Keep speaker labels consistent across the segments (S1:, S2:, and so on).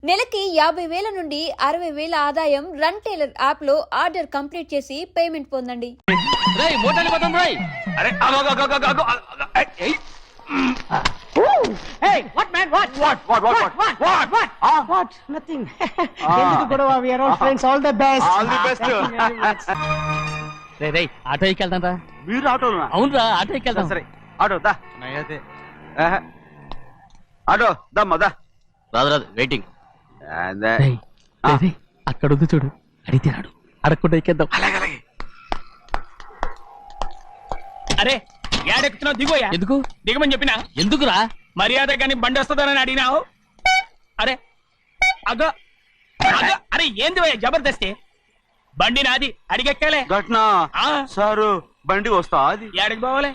S1: నెలకి 50,000 నుండి 60,000 ఆదాయం రన్ టైలర్ యాప్ లో ఆర్డర్ కంప్లీట్ చేసి పేమెంట్ పొందండి.
S2: Hey, what man? What? Nothing. We are all friends. All the best.
S3: All the best.
S4: రే ఆటో ఎక్కెళ్తాం రా.
S3: మీరు ఆటోనా?
S4: అవునరా ఆటో ఎక్కెళ్తాం.
S3: సరే ఆటో దా. ఆటో దమ్మా దా.
S4: రాదు వెయిటింగ్. అక్కడ ఉంది చూడు, అడిగితే రాడు, అడగకుండా ఎక్కేద్దాం.
S5: అరే ఏడెక్కుతున్నావు? దిగోయా.
S4: ఎందుకు
S5: దిగమని చెప్పినా?
S4: ఎందుకురా?
S5: మర్యాద కానీ బండి వస్తుందని అడిగినావు. అరే అగో అగో, అరే ఏంది భయ్యా జబర్దస్తి? బండి నాది, అడిగెక్కాలే.
S3: ఘట్నా సారు బండి వస్తా అది
S5: ఏడకి పోవాలే?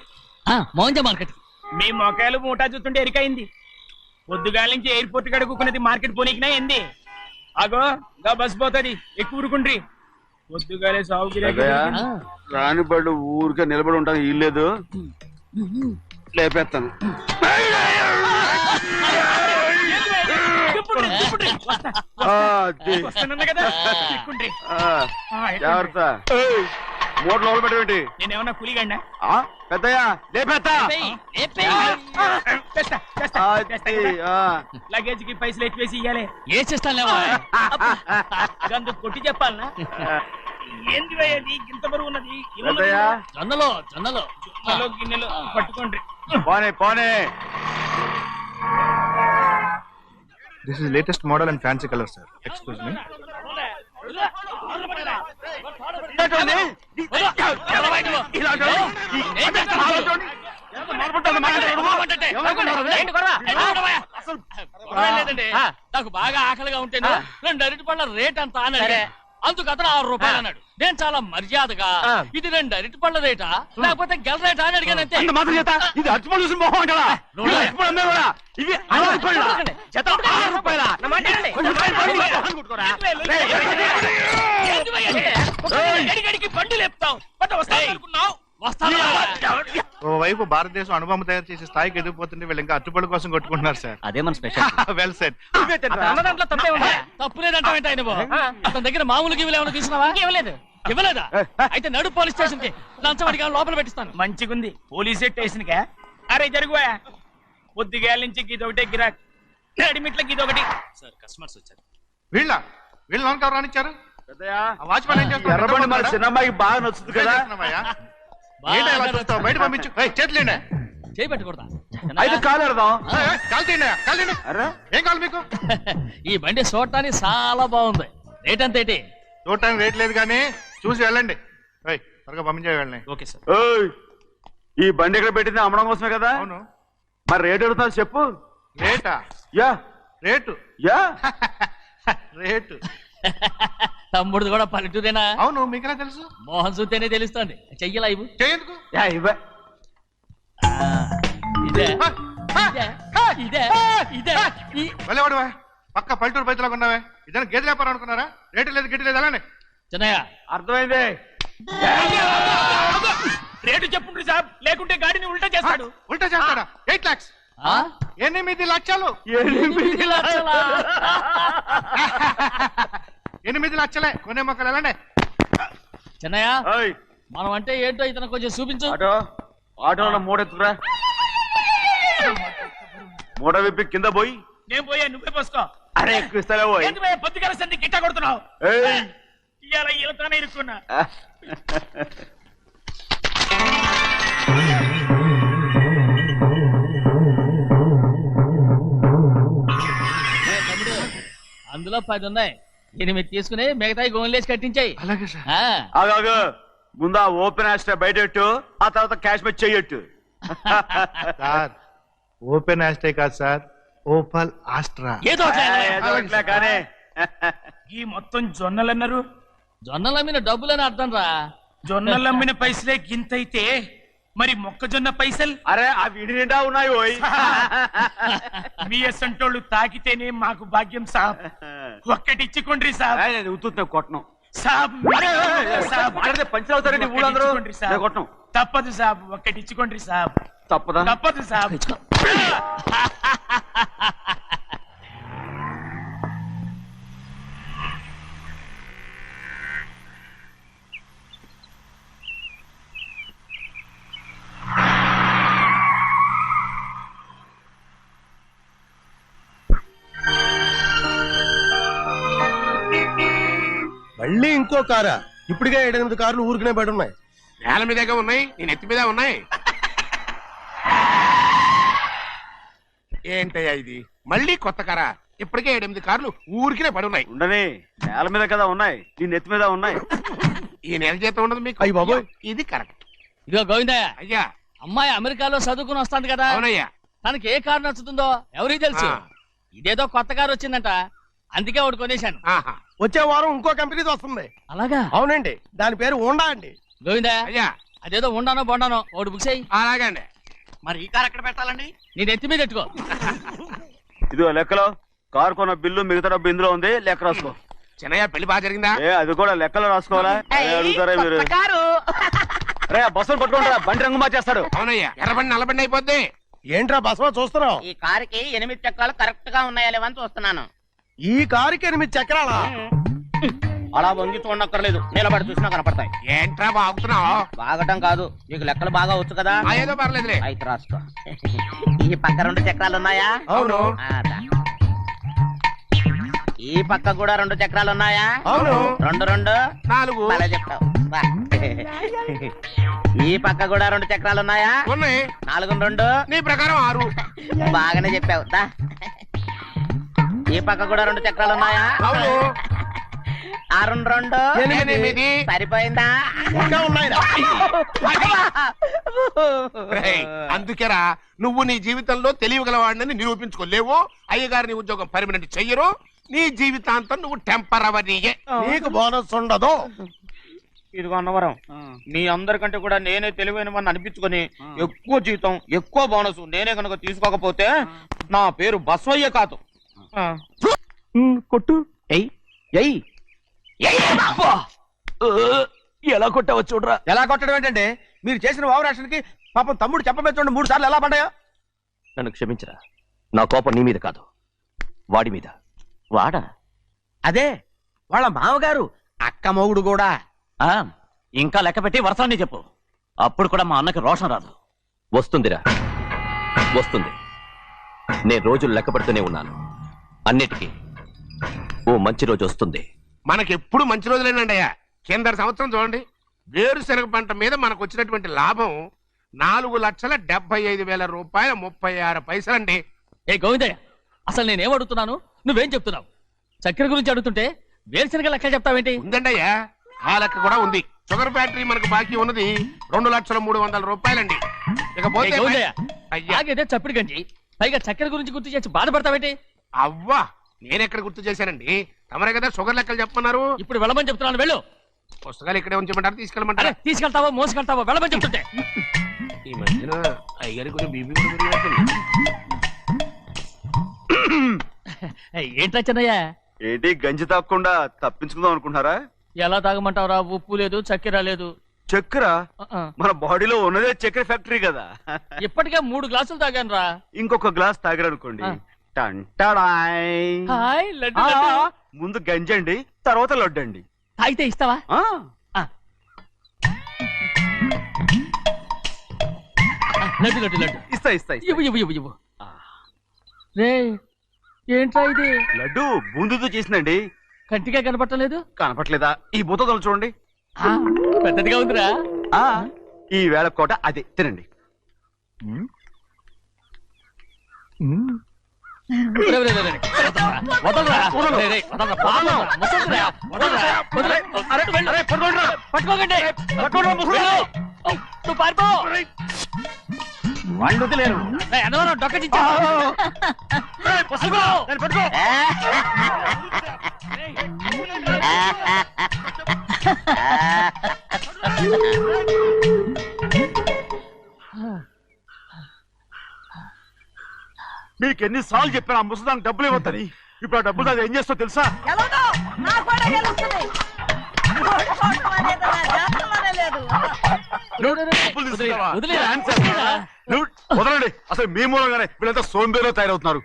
S4: మోహన్జా మార్కెట్.
S5: మీ మొక్కలు మూటా చూస్తుంటే ఎరికైంది. పొద్దుగాల నుంచి ఎయిర్పోర్ట్ కడుక్కున్నది మార్కెట్ పోనీకినా ఏంది? అగో గా బస్ పోతుంది, ఎక్కువ ఊరుకుండ్రి. పొద్దుగాలే సాగుకి
S3: రాని బళ్ళు ఊరికే నిలబడి ఉంటాను, ఇల్లేదు లేపేస్తాను. జాగ్రత్త. మూడు లోపల పెట్టేటి.
S5: నేనేమన్నా కూలిగండా?
S3: పెద్దయ్యా లేపేస్తా.
S5: లగేజ్ కి పైసలు ఎక్కువేసి ఇయ్యాలి.
S4: ఏ చేస్తాను
S5: అందుకు కొట్టి చెప్పాలనా? ఏంది భయ్యది ఇంత బరువు ఉన్నది?
S4: జొన్నలో జొన్నలో
S5: జొన్నలో గిన్నెలు పట్టుకోండి.
S3: పోనే పోనే.
S6: This is latest model and fancy color, sir. Excuse me.
S4: నాకు బాగా ఆకలిగా ఉంటేను 2 అరటి పళ్ళ రేట్ అంత అన్నాడు. అందుకు అతను 6 రూపాయలు అన్నాడు. నేను చాలా మర్యాదగా ఇది 2 అరటి పళ్ళ రేటా లేకపోతే గెల రేటా అని అడిగాను. అంతే.
S3: ఇది అర్జున్ చూసి మొహం కదా. ఇవి 6 రూపాయల.
S5: బండి లేపుతావు.
S6: ఓవైపు భారతదేశం అనుభవం తయారు చేసే స్థాయికి ఎదిగిపోతుంటే వీళ్ళు ఇంకా అట్టుపడి కోసం కొట్టుకుంటున్నారు సార్.
S4: అదే మన స్పెషల్.
S6: Well said.
S5: దాంట్లో తప్పే ఉందా?
S4: తప్పులేదంటావేంట ఆయన? అతని దగ్గర మామూలు గివ్వులు ఏమైనా తీసుకున్నావా? ఇవ్వలేదా? అయితే నడు పోలీస్ స్టేషన్ కి లంచం అడిగా లోపల పెట్టిస్తాను.
S5: మంచిగుంది పోలీస్ స్టేషన్ కా. అరే జరుగుయా. పొద్దుగాల నుంచి గీదొకటే గిరాక్, అడిమిట్లకి ఇదొకటి. సార్ కస్టమర్స్ వచ్చారు.
S6: వీళ్ళు లోన్ కవర్ రానిచ్చారు.
S3: వాచ్మెన్ ఏం చేస్తారు? ఎర్రబండి మన చిన్నమ్మాయికి బాగా నచ్చుతుంది కదా.
S6: బయట పంపించు. చేతులేండి.
S4: చేయి పెట్టకూడదా?
S3: అయితే కాలు ఎడదాం.
S6: కాలు తీయండి. ఏం కావాలి మీకు?
S4: ఈ బండి చూడటానికి చాలా బాగుంది. రేట్ అంత ఏంటి?
S6: చూడటానికి రేట్ లేదు కానీ చూసి వెళ్ళండి. త్వరగా పంపించే వెళ్ళండి.
S5: Okay sir.
S3: ఈ బండి ఎక్కడ పెట్టింది? అమ్మడం కోసమే కదా.
S6: అవును.
S3: మరి రేట్ అడుగుతాను చెప్పు.
S6: రేటా?
S3: Yeah
S6: rate.
S3: Yeah
S6: rate.
S4: తమ్ముడు కూడా పల్లెటూరేనా?
S6: అవును. మీకెలా తెలుసు?
S4: మోహన్ చూస్తేనే తెలుస్తుంది. చెయ్యలా ఇవ్వు.
S6: చెయ్యేందుకు? వెళ్ళేవాడువా? పక్క పల్లెటూరు బయటలాగా ఉన్నావే. ఇదైనా గేదె వ్యాపారం అనుకున్నారా? రేటు లేదు గిట్టు లేదు అలానే.
S4: చిన్నయ్య
S3: అర్థమైంది.
S5: రేటు చెప్పుండ్రి సాబ్, లేకుంటే గాడిని ఉల్టా చేస్తాడు.
S6: ఉల్టా చేస్తాడా? 8 lakhs. 8 లక్షలు.
S4: 8 లక్షలా?
S6: 8 లక్షలే. కొనే మొక్కలు ఎలాండి?
S4: చిన్నయ్య మనం అంటే ఏంటో ఇతను కొంచెం చూపించు.
S3: ఆటోలో మూడెత్తుకురా. మూడ విప్పి కింద పోయి.
S5: నేను పోయా, నువ్వే పోసుకో.
S3: అరే ఎక్కువ ఇస్తాలే పోయి.
S5: పొద్దుగల సంది గిట్ట కొడుతున్నావు. ఇవాళ ఇలతానే ఇరుక్కున్నా.
S4: అందులో 10 ఉన్నాయి. 8 తీసుకుని మిగతాయి గోన్లేసి కట్టించాయి.
S6: అలాగే సార్.
S3: ఆగాగు. ముందా ఓపెన్ ఆస్ట్రా బయటెట్టు, ఆ తర్వాత క్యాష్ మెచ్ చెయ్యట్టు.
S6: సార్ ఓపెన్ ఆస్ట్రే కాదు సార్, ఓపల్ ఆస్ట్రా.
S4: ఏదో
S3: కానీ
S5: ఈ మొత్తం జొన్నలన్నారు.
S4: జొన్నలమ్మిన డబ్బులని అర్థం రా.
S5: జొన్నలమ్మిన పైసలే గింతైతే మరి మొక్కజొన్న పైసలు?
S3: అరే ఆ విడి నిండా ఉన్నాయి. ఓయ్
S5: మీ అసంటోళ్ళు తాకితేనే మాకు భాగ్యం సాబ్. ఒక్కటిచ్చుకోండి సాబ్.
S3: ఉత్తున్నా కొట్టను
S5: సాబ్.
S3: పంచర్ అవుతారండి ఊళ్ళందరూ. కొట్టను.
S5: తప్పదు సాబ్, ఒక్కటిచ్చుకోండి సాబ్.
S3: తప్పదా?
S5: తప్పదు సాబ్.
S7: మళ్ళీ ఇంకో కారా? ఇప్పటికే 7-8 కార్లు ఊరికనే బయట ఉన్నాయి.
S8: నేల మీదగా ఉన్నాయి, నేను ఎత్తి మీద ఉన్నాయి. ఏంటయ్యా ఇది? మళ్ళీ కొత్త కారా? ఇప్పటికే 7-8 కార్లు ఊరికినే పడి ఉన్నాయి.
S3: ఉండని, నేల మీద కదా ఉన్నాయి, నీ నెత్తి మీద ఉన్నాయి.
S8: ఈ నెల జీతం ఉండదు మీకు.
S7: అయ్య బాబోయ్.
S8: ఇది కరెక్ట్.
S4: ఇదిగో గోవిందయ్య,
S8: అయ్యా.
S4: అమ్మాయి అమెరికాలో చదువుకుని వస్తాంది కదా,
S8: అవునయ్యా.
S4: తనకి ఏ కారు నచ్చుతుందో ఎవరికి తెలుసు. ఇదేదో కొత్త కారు వచ్చిందంట, అందుకే ఒకటి కొనేశాను.
S8: ఆహా.
S7: వచ్చే వారం ఇంకో కంపెనీది వస్తుంది.
S4: అలాగా?
S7: అవునండి, దాని పేరు హోండా అండి.
S4: గోవిందయ్య,
S8: అయ్యా.
S4: అదేదో ఉండానో బొండానో ఒకటి బుక్ చేయి.
S8: అలాగండి.
S5: మరి ఈ కార్ ఎక్కడ పెట్టాలండి?
S4: నీ నెత్తి మీద ఎట్టుకో.
S3: ఇదిగో లెక్కలో కారు కొన్న బిల్లు మిగతా డబ్బు ఇందులో ఉంది, లెక్క రాసుకో.
S8: చిన్నయ్య పెళ్లి బాగా జరిగిందా?
S3: ఏ అది కూడా లెక్కలో రాసుకోవాలా? అడుగుతారా మీరు? రే బస్సులు పట్టుకుంటారా, బండి రంగు మార్చేస్తాడు.
S8: అవునయ్యా, ఎర్రబండి నల్లబండి అయిపోద్ది.
S7: ఏంట్రా బసవా చూస్తున్నావు?
S5: ఈ కారుకి 8 చక్రాలు కరెక్ట్ గా ఉన్నాయా లేవని చూస్తున్నాను.
S7: ఈ కారుకి 8 చక్రాలా?
S5: అలా వంగి చూడక్కర్లేదు, నిలబడి చూసినా కనపడతాయి.
S8: ఏంట్రా బాగుతున్నావు?
S5: బాగటం కాదు, నీకు లెక్కలు బాగా వచ్చు కదా.
S8: ఏదో పర్లేదులే.
S5: అయితే రాసుకో. ఈ పక్క 2 చక్రాలు ఉన్నాయా?
S8: అవును.
S5: ఈ పక్క కూడా 2 చక్రాలు ఉన్నాయా?
S8: అవును.
S5: 2 2
S8: 4.
S5: అలా చెప్తావు. బా. ఈ పక్క కూడా 2 చక్రాలు ఉన్నాయా?
S8: ఉన్నాయి.
S5: 4 2
S8: నీ ప్రకారం 6.
S5: బాగానే చెప్పావు. దా. ఈ పక్క కూడా 2 చక్రాలు ఉన్నాయా?
S8: అవును.
S5: 6 2
S8: 8.
S5: సరిపోయిందా?
S7: ఇంకా ఉన్నాయిరా.
S8: రేయ్, అందుకేరా నువ్వు నీ జీవితంలో తెలియగలవాడిని నిరూపించుకోలేవు. అయ్యగారు నీ ఉద్యోగం పర్మనెంట్ చెయ్యరు. నీ జీవితాంతం నువ్వు టెంపరవరీయే.
S7: నీకు బోనస్ ఉండదు.
S5: ఇదిగో అన్నవరం, మీ అందరికంటే కూడా నేనే తెలివైన వాడిని అనిపించుకొని ఎక్కువ జీతం ఎక్కువ బోనస్ నేనే కనుక తీసుకోకపోతే నా పేరు బస్వయ్య కాదు.
S3: కొట్టు. ఎలా కొట్టావో చూడరా.
S7: ఎలా కొట్టడం ఏంటంటే, మీరు చేసిన ఓవరాక్షన్కి పాపం తమ్ముడు చెప్పబెట్టండి 3 సార్లు ఎలా పడ్డాయో.
S9: నన్ను క్షమించరా, నా కోపం నీ మీద కాదు, వాడి మీద.
S2: వాడా? అదే వాళ్ళ మామగారు అక్క మొగుడు కూడా.
S9: ఇంకా లెక్క పెట్టి వరసాన్ని చెప్పు, అప్పుడు కూడా మా అన్నకి రోషం రాదు. వస్తుందిరా, వస్తుంది. నేను రోజులు లెక్క పెడుతూనే ఉన్నాను. అన్నిటికీ ఓ మంచి రోజు వస్తుంది.
S8: మనకెప్పుడు మంచి రోజులేనండి అయ్యా. కింద సంవత్సరం చూడండి, వేరుశనగ పంట మీద మనకు వచ్చినటువంటి లాభం 4,75,000 రూపాయల 36 పైసలండి.
S4: ఏ గోవిందయ్య, అసలు నేనేం అడుగుతున్నాను, నువ్వేం చెప్తున్నావు? చక్కెర గురించి అడుగుతుంటే వేరుశనగ లెక్క చెప్తావేంటి?
S8: ఉందండి అయ్యా, ఆ లెక్క కూడా ఉంది. షుగర్ ఫ్యాక్టరీ మనకు బాకీ ఉన్నది 2,03,00,000 రూపాయలండి. ఇకపోతే అయ్యా,
S4: ఆగేదే చప్పిడి గంజి, పైగా చక్కెర గురించి గుర్తు చేసి బాధపడతావేంటి?
S8: అవ్వా, నేనెక్కడ గుర్తు చేశానండి? తమరే కదా షుగర్ లెక్కలు చెప్పమన్నారు.
S4: ఇప్పుడు వెళ్ళమని చెప్తున్నాను, వెళ్ళు.
S8: పుస్తకాలు ఇక్కడే ఉంచమంటారు, తీసుకెళ్ళమంటారా?
S4: తీసుకెళ్తావో మోసుకెళ్తావో వెళ్ళమని చెప్తుంటే.
S8: ఈ మధ్యన అయ్యారి కొంచెం బీపీ కూడా పెరిగినట్టుంది.
S4: ఏంట్రా చిన్నయ్య?
S3: ఏంటి గంజి తాగకుండా తప్పించుకుందాం అనుకుంటున్నారా?
S4: ఎలా తాగమంటావురా? ఉప్పు లేదు, చక్కెర లేదు.
S3: చక్కెర మన బాడీలో ఉన్నదే చక్కెర ఫ్యాక్టరీ కదా.
S4: ఇప్పటికే 3 గ్లాసులు తాగాను రా.
S3: ఇంకొక గ్లాస్ తాగారనుకోండి,
S4: హాయ్ లడ్డు లడ్డు.
S3: ముందు గంజండి, తర్వాత లడ్డండి.
S4: తాగితే ఇస్తావా? లడ్డు లడ్డు లడ్డు
S3: ఇస్తా ఇస్తా ఇస్తా.
S4: ఇవ్వు ఇవ్వు ఇవ్వు ఇవ్వు. రే, ఏంట్రా ఇది?
S3: లడ్డు బూందుతో చేసిందండి.
S4: కంటిగా కనపట్టలేదు.
S3: కనపట్లేదా? ఈ బూతలు చూడండి,
S4: పెద్దదిగా ఉందిరా.
S3: ఈ వేళ కోట అదే తినండి.
S4: నువ్వు పారిపో.
S2: వాళ్ళు వదిలేరు.
S4: డొక్కటించా.
S3: మీకు ఎన్నిసార్లు చెప్పాను ఆ ముసదానికి డబ్బులు ఇవ్వద్దని. ఇప్పుడు ఆ డబ్బులు అది ఏం చేస్తో తెలుసా? వదలండి, అసలు మీ మూలంగానే వీళ్ళంతా సోంబేలో తయారవుతున్నారు.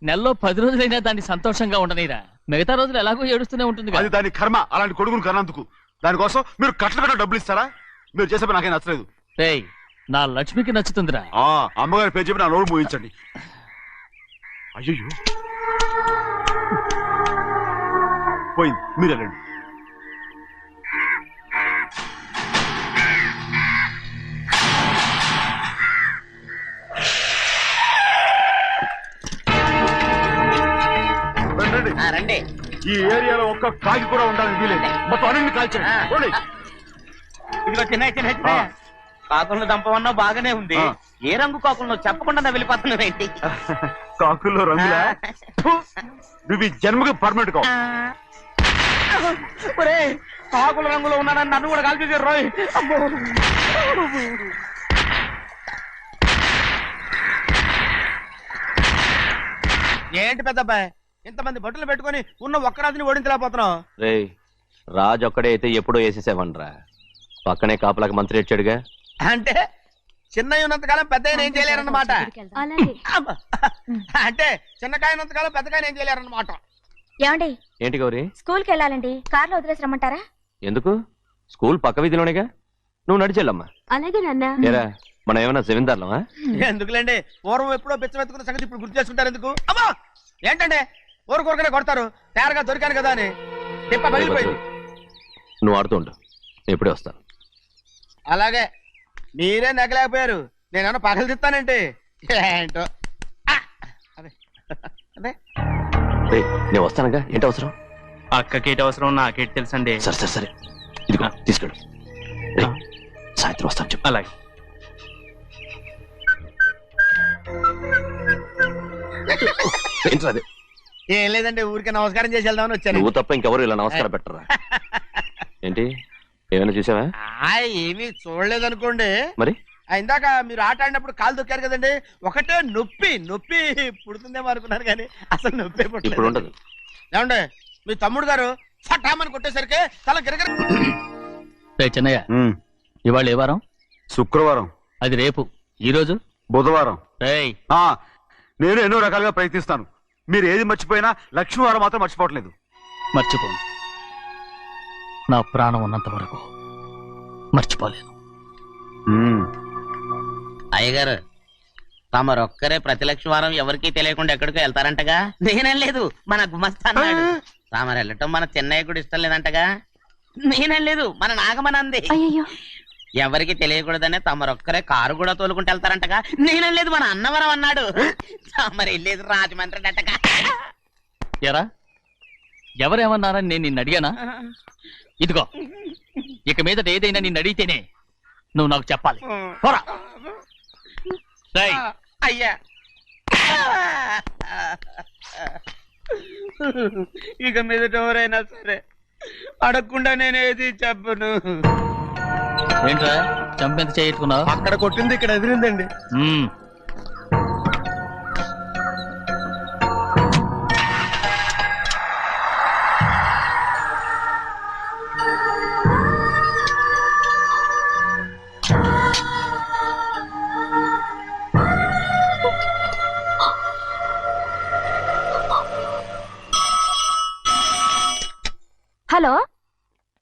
S4: నెలలో 10 రోజులైనా దాన్ని సంతోషంగా ఉండనీరా. మిగతా రోజులు ఎలాగో ఏడుస్తూనే ఉంటుంది.
S3: అది దాని కర్మ, అలాంటి కొడుకును కన్నందుకు. దానికోసం మీరు కట్ట డబ్బులు ఇస్తారా? మీరు చేసే నాకేం నచ్చలేదు.
S4: నా లక్ష్మికి నచ్చుతుందిరా.
S3: అమ్మగారి పేరు చెప్పి నా నోరు మూయించండి. అయ్యో పోయింది, మీరు వెళ్ళండి.
S8: రండి.
S3: ఈ ఏరియాలో ఒక్క కాకి కూడా ఉండాలని వీలేదు. మొత్తం అన్ని కాల్చండి.
S2: ఇదిగో చిన్న కాకులను దంపమన్నా బాగానే ఉంది. ఏ రంగు కాకులను చెప్పకుండా వెళ్ళిపోతున్నావు ఏంటి?
S3: కాకుల్లో రంగులా? నువ్వు ఈ జన్మకి పర్మనెంట్ కావు.
S2: కాకుల రంగులో ఉన్నానని నన్ను కూడా కాల్చేసారు రోయ్.
S7: ఏంటి పెద్దబ్బాయి ఇంతమంది బట్టలు పెట్టుకొని ఉన్న ఒక్కరాజుని ఓడించలేకపోతున్నావు?
S9: రే రాజు ఒక్కడే అయితే ఎప్పుడో వేసేసేవనరా. పక్కనే కాపలాకి మంత్రి ఇచ్చాడుగా.
S7: అంటే చిన్నయ్య ఉన్నంతకాలం పెద్దయ్య ఏం చేయలేరన్నమాట. అంటే చిన్నకాయ ఉన్నంతకాలం పెద్దకాయ ఏం చేయలేరన్నమాట.
S10: ఏమండి
S9: ఏంటి గౌరీ?
S10: స్కూల్ కి వెళ్ళాలండి, కార్లో వదిలేసి రమ్మంటారా?
S9: ఎందుకు? స్కూల్ పక్క వీధిలోనేగా, నువ్వు నడిచెళ్ళమ్మా.
S10: అలాగే నాన్న.
S9: ఏరా మనం ఏమన్నా జమీందార్లమా?
S7: ఎందుకులేండి, పూర్వం ఎప్పుడో పిచ్చమెత్తుకున్న సంగతి ఇప్పుడు గుర్తు చేసుకుంటారు ఎందుకు? అమ్మా ఏంటంటే ఊరుకోరుకనే కొడతారు, తయారుగా దొరికాను కదా అని. తిప్ప పగిలిపోయింది.
S9: నువ్వు ఆడుతూ ఉండు, ఎప్పుడే వస్తాను.
S7: అలాగే మీరే నగలేకపోయారు, నేనేమన్నా పగలు తిస్తానంటే ఏంటో. అదే అదే
S9: రే నేను వస్తానుగా, ఏంటి అవసరం?
S5: అక్కకేటి అవసరం నాకేటి తెలుసండి.
S9: సరే సరే సరే, ఇదిగో తీసుకెళ్ళు. రే సాయంత్రం వస్తాను చెప్పు.
S5: అలాగే.
S9: ఏంట్రా అది?
S7: ఏం లేదండి, ఊరికే నమస్కారం చేసి వెళ్దామని వచ్చాను.
S9: నువ్వు తప్ప ఇంకెవరు ఇలా నమస్కారం పెట్టరా? ఏంటి ఏమైనా చూసావా?
S7: ఏమీ చూడలేదనుకోండి.
S9: మరి
S7: ఇందాక మీరు ఆట ఆడినప్పుడు కాలు దొక్కారు కదండి, ఒకటే నొప్పి నొప్పి పుడుతుందేమో అనుకున్నారు కానీ అసలు నొప్పి
S9: ఇప్పుడు
S7: పుట్టలేదు.
S9: ఉండదు.
S7: ఏమండి మీ తమ్ముడు గారు ఫటామని కొట్టేసరికి తల గిరగిర.
S4: చిన్నయ్య ఇవాళ ఏ వారం?
S3: శుక్రవారం.
S4: అది రేపు. ఈ రోజు
S3: బుధవారం.
S4: రేయ్
S3: నేను ఎన్నో రకాలుగా ప్రయత్నిస్తాను, మీరు ఏది మర్చిపోయినా లక్ష్మీవారం మాత్రం మర్చిపోవట్లేదు.
S4: మర్చిపో, నా ప్రాణం ఉన్నంత వరకు మర్చిపోలేను.
S2: అయ్యగారు తమరొక్కరే ప్రతి లక్షవారం ఎవరికీ తెలియకుండా ఎక్కడికో వెళ్తారంటగా? నేనేం లేదు, మన గుమస్తా అన్నాడు. తామరు వెళ్ళటం మన చెన్నయ్య కూడా ఇష్టం లేదంటగా? నేనేం లేదు, మన నాగమనంది.
S10: అయ్యో
S2: ఎవరికి తెలియకూడదనే తమరొక్కరే కారు కూడా తోలుకుంటూ వెళ్తారంటగా? నేనేం లేదు, మన అన్నవరం అన్నాడు. తమరు వెళ్ళేది రాజమండ్రి అంటగా.
S4: ఎరా ఎవరేమన్నారని నేను నిన్ను అడిగానా? ఇదిగో ఇక మీదట ఏదైనా నిన్ను అడిగితేనే నువ్వు నాకు చెప్పాలి. పోరా. రేయ్,
S2: అయ్యా ఇక మీదట ఎవరైనా సరే అడగకుండా నేనేది చెప్పను.
S4: ఏంట్రా చంపెంత చేయించుకున్నావు?
S7: అక్కడ కొట్టింది ఇక్కడ ఎదిరిందండి.
S10: హలో,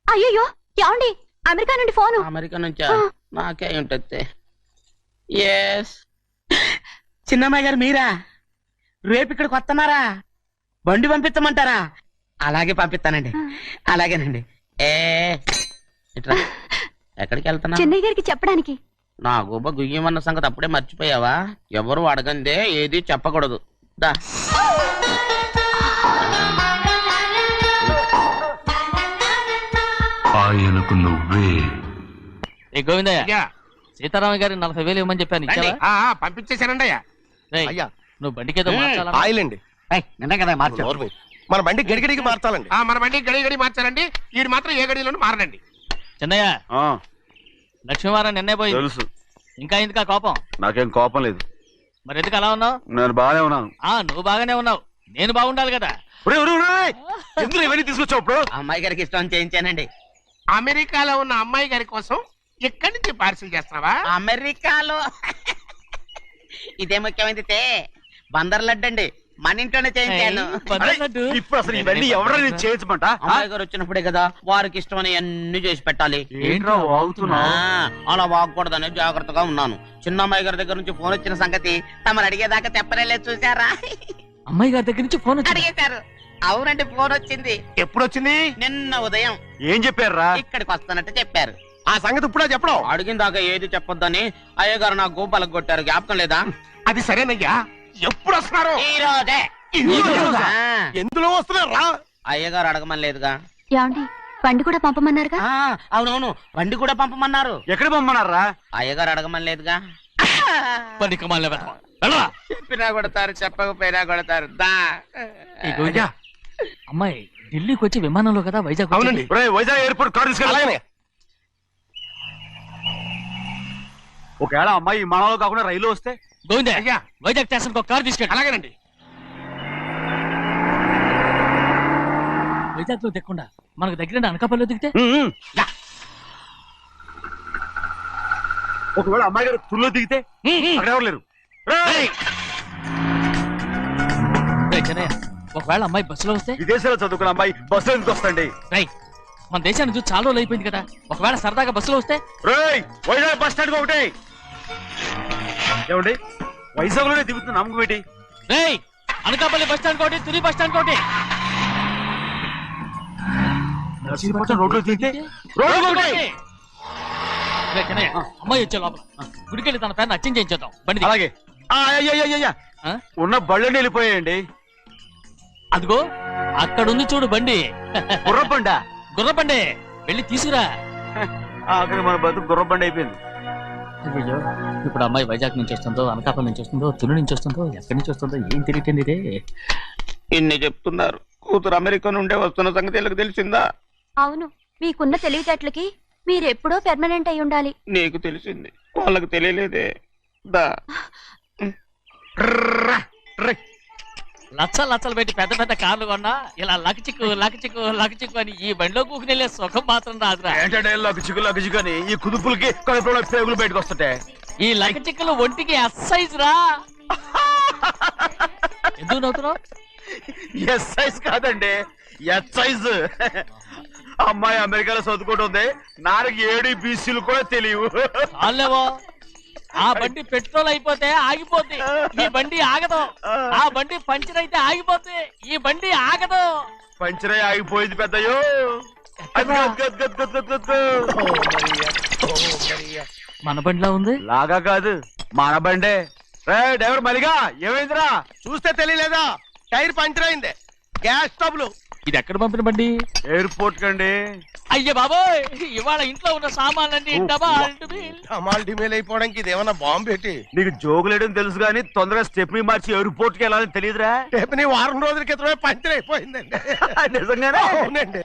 S10: అయ్యో ఏమండి అమెరికా నుండి ఫోను.
S2: అమెరికా నుంచా? నాకే ఉంటుంది. ఎస్ చిన్నమ్మాయి గారు మీరా? రేపు ఇక్కడికి వస్తున్నారా? బండి పంపిస్తామంటారా? అలాగే పంపిస్తానండి. అలాగేనండి. ఇట్రా. ఎక్కడికి వెళ్తున్నా?
S10: చెన్నై గారికి చెప్పడానికి.
S2: నా గుబ్బ గుయ్యమన్న సంగతి అప్పుడే మర్చిపోయావా? ఎవరు అడగందే ఏది చెప్పకూడదు. దా
S6: ఆయనకు నువ్వే.
S4: ఏ గోవిందయ్య,
S8: అయ్యా
S4: సీతారామ గారి 40,000 ఇవ్వమని చెప్పాను, ఇచ్చావా?
S8: పంపించేశానండి అయ్యా.
S4: రేయ్,
S7: అయ్యా.
S4: నువ్వు బండికేదో మార్చాలన్నా?
S7: ఆయిల్ అండి, నిన్న కదా మార్చారు. మన బండి గడిగడికి మార్చాలండి.
S8: మన బండి గడి గడి మార్చారండి, వీడు మాత్రం ఏ గడిలోనూ మారనండి.
S4: చిన్నయ్య లక్ష్మీవారం నిన్నే పోయింది
S3: తెలుసు,
S4: ఇంకా ఎందుకా కోపం?
S3: నాకేం కోపం లేదు.
S4: మరి ఎందుకు అలా ఉన్నావు?
S3: నేను బాగానే ఉన్నాను.
S4: నువ్వు బాగానే ఉన్నావు, నేను బాగుండాలి కదా.
S3: ఎందుకు ఇవన్నీ తీసుకొచ్చావు ఇప్పుడు?
S2: అమ్మాయి గారికి ఇష్టం చేయించానండి.
S8: అమెరికాలో ఉన్న అమ్మాయి గారి కోసం ఎక్కడి నుంచి పార్సిల్ చేస్తున్నావా?
S2: అమెరికాలో ఇదే ముఖ్యమైనది. బందర్ లడ్డు అండి, మన ఇంట్లోనే చేయించాను.
S3: ఇప్పుడు అసలు ఇవన్నీ ఎవరైనా చేయొచ్చమంట?
S2: అమ్మాయి గారు వచ్చినప్పుడే కదా వారికి ఇష్టమని అన్ని చేసి పెట్టాలి.
S3: ఏంట్రా వాగుతున్నావ్?
S2: అలా వాగకూడదని జాగ్రత్తగా ఉన్నాను. చిన్న అమ్మాయి గారి దగ్గర నుంచి ఫోన్ వచ్చిన సంగతి తమరు అడిగేదాకా తెప్పలేదు. చూసారా?
S4: అమ్మాయి గారి దగ్గర నుంచి ఫోన్
S2: అడిగేశారు. అవునండి, ఫోన్ వచ్చింది.
S8: ఎప్పుడు వచ్చింది?
S2: నిన్న ఉదయం.
S3: ఏం చెప్పారా?
S2: ఇక్కడికి వస్తానంటే చెప్పారు.
S7: ఆ సంగతి ఇప్పుడే చెప్పడం.
S2: అడిగిన దాకా ఏది చెప్పొద్దని అయ్యగారు నా గోపాలకు కొట్టారు. జ్ఞాపకం లేదా?
S8: అది సరేనయ్యా, ఎప్పుడు వస్తున్నారు?
S2: ఈ రోజే.
S8: ఎందులో వస్తున్నారా?
S2: అయ్యగారు అడగమని లేదుగా.
S10: ఏమండి బండి కూడా పంపమన్నారుగా?
S2: అవునవును, బండి కూడా పంపమన్నారు.
S7: ఎక్కడ పొమ్మన్నారా?
S2: అయ్యగారు అడగమని లేదుగా. చెప్పినా కొడతారు, చెప్పకపోయినా కొడతారు. దా
S4: అమ్మాయి ఢిల్లీకి వచ్చి విమానంలో కదా వైజాగ్
S8: అవునండి.
S7: వైజాగ్ ఎయిర్పోర్ట్ కార్ తీసుకెళ్ళి. ఒకవేళ అమ్మాయి విమానంలో కాకుండా రైలు వస్తే?
S4: గోవిందే,
S8: అయ్యా.
S4: వైజాగ్ స్టేషన్ ఒక కారు తీసుకెళ్ళి.
S8: అలాగేనండి.
S4: వైజాగ్ లో దిక్కుండా మనకు దగ్గర అనకాపల్లిలో దిగితే
S7: ఒకవేళ అమ్మాయి గారు తుల్లో దిగితే? అక్కడ ఎవరు లేరు.
S4: చెన్నయ్య, ఒకవేళ అమ్మాయి బస్సులో వస్తే?
S7: విదేశాల్లో చదువుకున్న అమ్మాయి బస్సులో ఎందుకు వస్తండి?
S4: మన దేశాన్ని చూసి చాలా రోజులు అయిపోయింది కదా, ఒకవేళ సరదాగా బస్సులో వస్తే?
S7: వైజాగ్ బస్ స్టాండ్ ఒకటి ఏమండి, వైజాగ్ లోనే దిగుతున్న నమ్మకం ఏంటి?
S4: అనకాపల్లి బస్ స్టాండ్ కోటి, తుని బస్ స్టాండ్ కోటి.
S7: రోడ్లో దిగితే
S4: అమ్మాయి వచ్చే లోపల గుడికెళ్ళి తన పేరుని అచ్చం చేయించేద్దాం. బండి
S7: అలాగే. ఉన్న బళ్ళని వెళ్ళిపోయాయండి.
S4: అదిగో అక్కడుంది చూడు బండి.
S7: గుర్రబండ.
S4: గుర్రబండి, వెళ్ళి తీసుకురా.
S7: అక్కడ మన బతుకు గుర్రబండి అయిపోయింది.
S4: అయ్యో, ఇప్పుడు అమ్మాయి వైజాగ్ నుంచి వస్తుందో, అనకాపల్లి నుంచి వస్తుందో, తుని నుంచి వస్తుందో, ఎక్కడి నుంచి వస్తుందో ఏం తెలియటండి ఇదే.
S2: ఇన్ని చెప్తున్నారు, కూతురు అమెరికా నుండే వస్తున్న సంగతి వీళ్ళకి తెలిసిందా?
S10: అవును, మీకున్న తెలివితేటలకి మీరెప్పుడో పెర్మనెంట్ అయి ఉండాలి.
S2: నీకు తెలిసింది, వాళ్ళకి తెలియలేదే. దా
S4: లచ్చలు పెట్టి పెద్ద పెద్ద కార్లు కొన్నా ఇలా లకచిక్కు అని ఈ బండిలో కూకునెళ్ళే సుఖం మాత్రం రాదురా.
S7: ఏంటంటే లగచిక్కు అని ఈ కుదుపులకి కడుపులో పేగులు బయటకు వస్తుంటాయి.
S4: ఈ లకచిక్కులు ఒంటికి ఎక్సైజ్ రా. ఎందుకు నవ్వుతున్నావు?
S7: ఎక్సైజ్ కాదండి, ఎక్సైజ్. అమ్మాయి అమెరికాలో చదువుకుంటుంది, నాకు ADBCలు కూడా తెలియవు.
S4: చాలేవో, ఆ బండి పెట్రోల్ అయిపోతే ఆగిపోద్ది, ఈ బండి ఆగదు. ఆ బండి పంచర్ అయితే ఆగిపోద్ది, ఈ బండి ఆగదు.
S7: పంచరై ఆగిపోయింది పెద్దయ్యో.
S4: మన బండిలా ఉంది.
S7: లాగా కాదు, మన బండే. డ్రైవర్ మలిగా ఏమైందిరా?
S8: చూస్తే తెలియలేదా? టైర్ పంచర్ అయింది. గ్యాస్ స్టవ్లు.
S4: ఇది ఎక్కడ పంపిన బండి?
S7: ఎయిర్పోర్ట్ కండి.
S4: అయ్య బాబోయ్, ఇవాళ ఇంట్లో ఉన్న సామాన్లన్నీ
S8: అమాల్ డిమేల్ అయిపోవడానికి ఇదేమన్నా బాంబు పెట్టి?
S7: నీకు జోగులేయడం తెలుసు కానీ తొందరగా స్టెప్ని మార్చి ఎయిర్పోర్ట్ కి వెళ్ళాలని తెలియదురా?
S8: రేపు వారం రోజుల క్రితమే పంచర్ అయిపోయిందండి.
S7: నిజంగానే?
S8: అవునండి.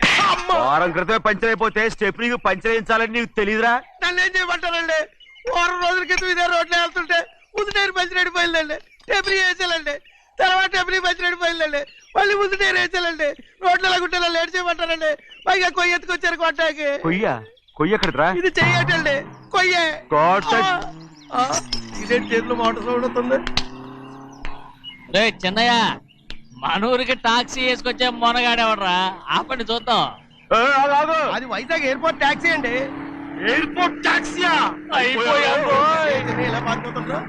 S7: వారం క్రితమే పంచర్ అయిపోతే స్టెప్నీకి పంచర్ వేయించాలని నీకు తెలియదురా?
S8: నన్ను ఏం చేయమంటారండి? వారం రోజుల క్రితం ఇదే రోడ్లో వెళ్తుంటే ముందు టైర్ పంచర్ అయిపోయిందండి. టెబ్రీ వేసాలండి, తర్వాత టెబ్రీ పంచర్ అయిపోయిందండి, మళ్ళీ ముందు టైర్ వేసాలండి. రోడ్లు ఎలా గుంటే లేట్ చేయమంటారండి. పైగా కొయ్య ఎత్తుకొచ్చారు కొట్టాకి.
S7: కొయ్య ఎక్కడిరా?
S8: ఇది చెయ్యటండి, కొయ్యే. ఇదేంటి చేతిలో మోటార్ సౌండ్ అవుతుంది?
S4: రే చిన్నయ్య, మనూరికి టాక్సీ వేసుకొచ్చే మొనగాడేవడరా, ఆపండి చూద్దాం.
S8: అది వైజాగ్ ఎయిర్పోర్ట్ టాక్సీ అండి.
S7: ఎయిర్పోర్ట్ టాక్సీయా?
S8: ఇలా పారిపోతుండ్రు.